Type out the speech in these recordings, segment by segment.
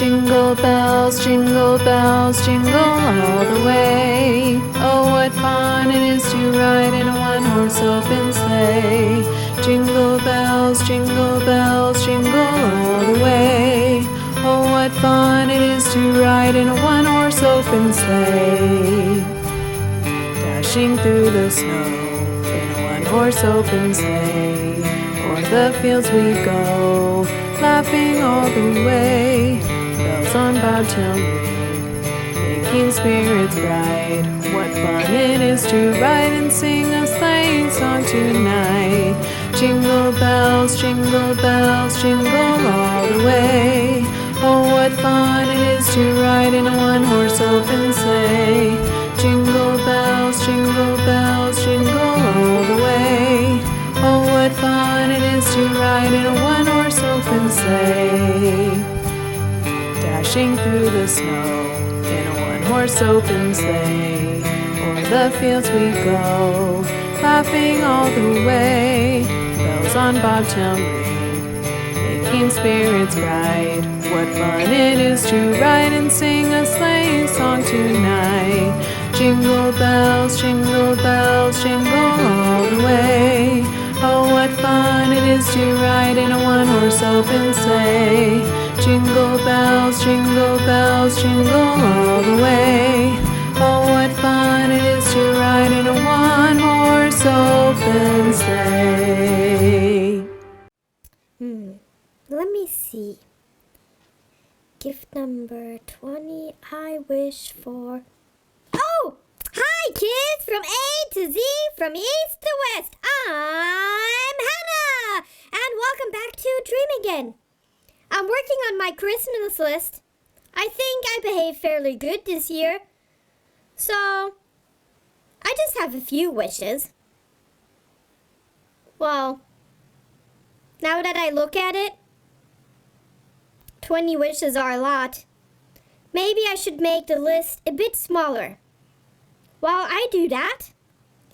jingle bells, jingle all the way. Oh, what fun it is to ride in a one-horse open sleigh. Jingle bells, jingle all the way. Oh, what fun it is to ride in a one-horse open sleigh. Dashing through the snow in a one-horse open sleigh. O'er the fields we go, laughing all the way. Bells on bobtail ring, making spirits bright. What fun it is to ride and sing a sleighing song tonight. Jingle bells, jingle all the way. Oh, what fun it is to ride in a one-horse open sleigh. Jingle bells, jingle all the way. Oh, what fun it is to ride in a one-horse open sleigh. Dashing through the snow in a one-horse open sleigh. O'er the fields we go, laughing all the way. Bells on bobtail ring, making spirits bright. What fun it is to ride and sing a sleighing song tonight. Jingle bells, jingle all the way. Oh, what fun it is to ride in a one-horse open sleigh. Jingle bells, jingle all the way. Oh, what fun it is to ride in a one-horse open sleigh. Let me see. Gift number 20, I wish for... Oh! Hi, kids! From A to Z, from East to West, I'm Hannah! And welcome back to Dream Again. I'm working on my Christmas list. I think I behaved fairly good this year. So, I just have a few wishes. Well, now that I look at it, 20 wishes are a lot. Maybe I should make the list a bit smaller. While I do that,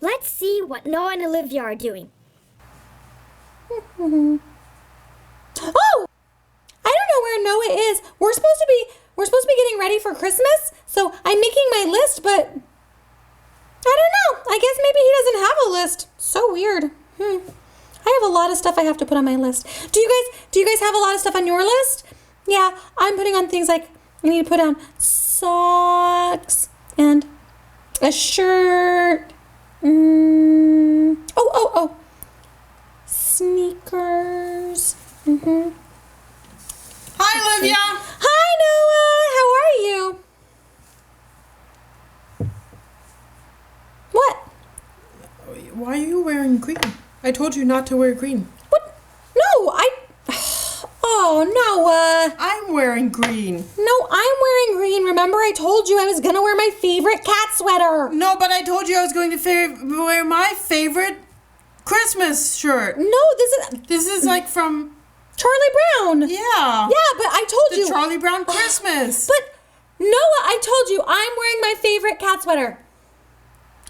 let's see what Noah and Olivia are doing. Oh! I don't know where Noah is. We're supposed to be getting ready for Christmas, so I'm making my list, but I don't know. I guess maybe he doesn't have a list. So weird. I have a lot of stuff I have to put on my list. Do you guys have a lot of stuff on your list? Yeah, I'm putting on things like I need to put on socks and a shirt. Oh. Sneakers. Hi, Olivia. Hi, Noah. How are you? What? Why are you wearing green? I told you not to wear green. What? No, Oh, Noah. I'm wearing green. No, I'm wearing green. Remember I told you I was going to wear my favorite cat sweater. No, but I told you I was going to wear my favorite Christmas shirt. No, This is like from Charlie Brown. Yeah. Yeah, but I told you. The Charlie Brown Christmas. But Noah, I told you I'm wearing my favorite cat sweater.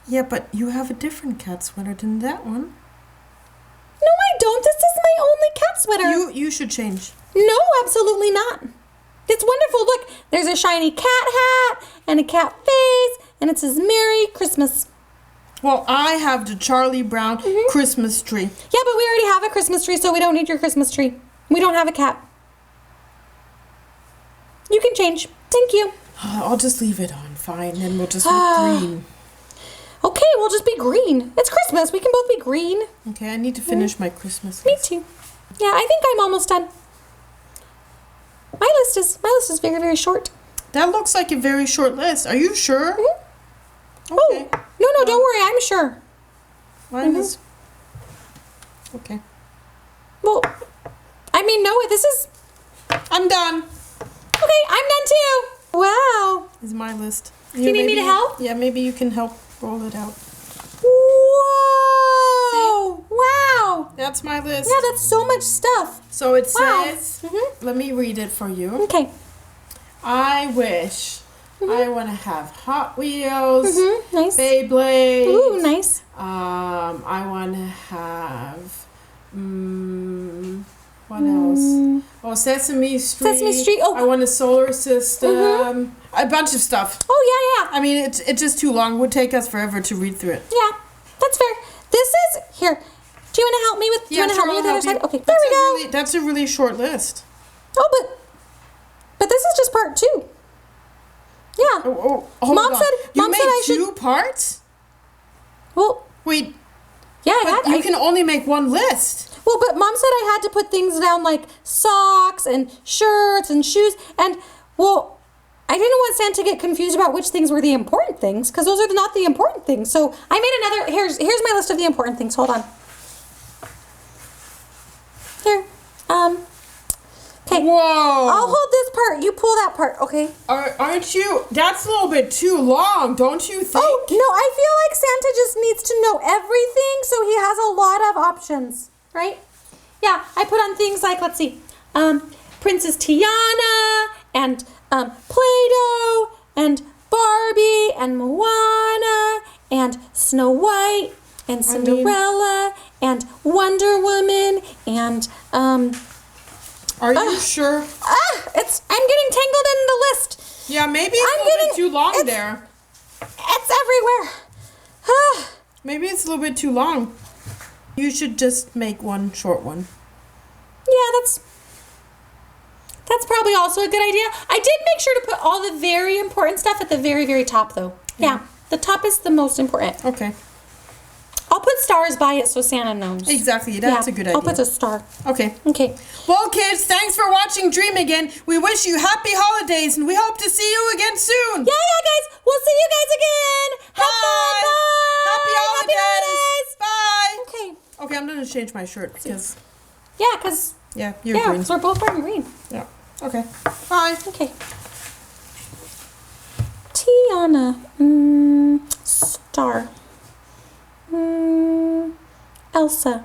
Yeah, but you have a different cat sweater than that one. No, I don't. This is my only cat sweater. You should change. No, absolutely not. It's wonderful. Look, there's a shiny cat hat and a cat face, and it says Merry Christmas. Well, I have the Charlie Brown Christmas tree. Yeah, but we already have a Christmas tree, so we don't need your Christmas tree. We don't have a cat. You can change. Thank you. I'll just leave it on. Fine, and we'll just look green. Okay, we'll just be green. It's Christmas. We can both be green. Okay, I need to finish my Christmas Me list. too. Yeah, I think I'm almost done. My list is very, very short. That looks like a very short list. Are you sure? Oh, Okay. no, don't worry. I'm sure. Mine is... Okay. Well, I mean, no, this is... I'm done. Okay, I'm done too. Wow. This is my list. Do you need me to help? Yeah, maybe you can help roll it out. Whoa! See? Wow. That's my list. Yeah, that's so much stuff. So it Wow. says, let me read it for you. Okay. I wish I want to have Hot Wheels, Nice. Beyblades. Ooh, nice. I want to have What else? Oh, Sesame Street. Sesame Street, oh. I want a solar system. A bunch of stuff. Oh, yeah. I mean, it's just too long. It would take us forever to read through it. Yeah, that's fair. This is, here, do you want to help me with, do you want to help me with the other side? Okay, there we go. That's a really short list. Oh, but this is just part 2. Yeah. Oh, hold Mom on. said You made I should. two parts? Well, Wait, yeah, but you can only make one list. Well, but Mom said I had to put things down like socks and shirts and shoes. And, well, I didn't want Santa to get confused about which things were the important things, because those are not the important things. So I made another, here's my list of the important things. Hold on. Here. Okay. Whoa. I'll hold this part. You pull that part, okay? Aren't you? That's a little bit too long, don't you think? Oh, no, I feel like Santa just needs to know everything, so he has a lot of options, right? Yeah, I put on things like, let's see, Princess Tiana, and Play-Doh, and Barbie, and Moana, and Snow White, and Cinderella, and Wonder Woman, and, Are you sure? I'm getting tangled in the list. Yeah, maybe it's a little bit too long there. It's everywhere. Maybe it's a little bit too long. You should just make one short one. Yeah, that's probably also a good idea. I did make sure to put all the very important stuff at the very, very top, though. Yeah, the top is the most important. Okay. I'll put stars by it so Santa knows. Exactly, that's a good idea. I'll put a star. Okay. Okay. Well, kids, thanks for watching Dream Again. We wish you happy holidays, and we hope to see you again soon. Yeah, guys. We'll see you guys again. Have fun. Bye. Happy holidays. Bye. Okay. Okay, I'm going to change my shirt because... Yeah, because... Yeah, you're green. we're both wearing green. Yeah. Okay. Bye. Okay. Tiana. Star. Elsa.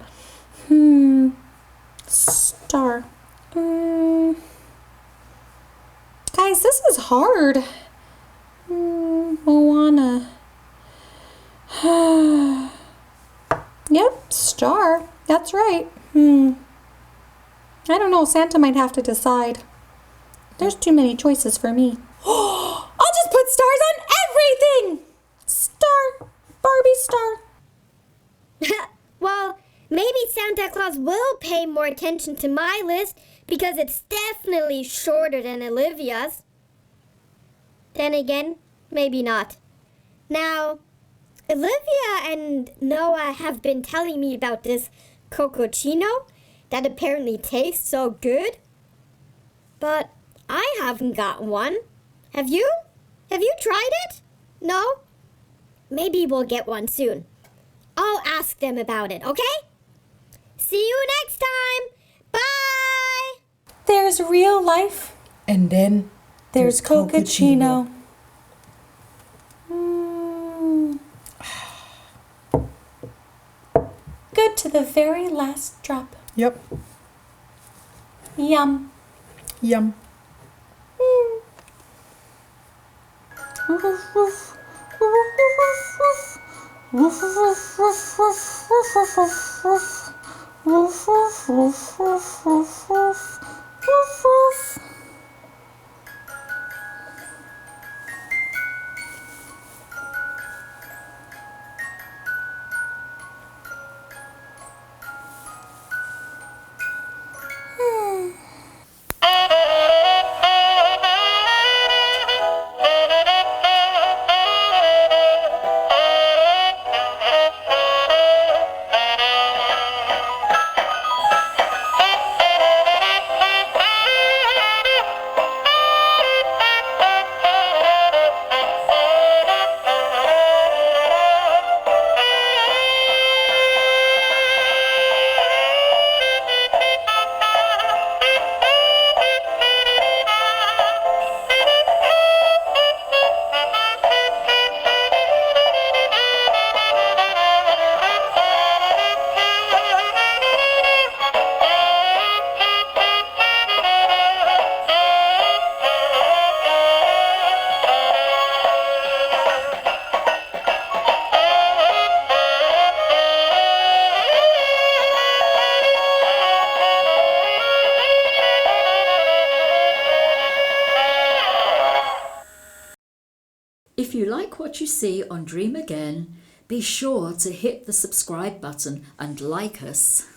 Star. Guys, this is hard. Moana. Yep, star. That's right. I don't know. Santa might have to decide. There's too many choices for me. I'll just put stars on everything! Star. Barbie star. Well, maybe Santa Claus will pay more attention to my list because it's definitely shorter than Olivia's. Then again, maybe not. Now, Olivia and Noah have been telling me about this cococino that apparently tastes so good. But I haven't got one. Have you? Have you tried it? No? Maybe we'll get one soon. I'll ask them about it, okay? See you next time. Bye! There's real life. And then There's cococino. Good to the very last drop. Yep. Yum. Yum. If you like what you see on Dream Again, be sure to hit the subscribe button and like us.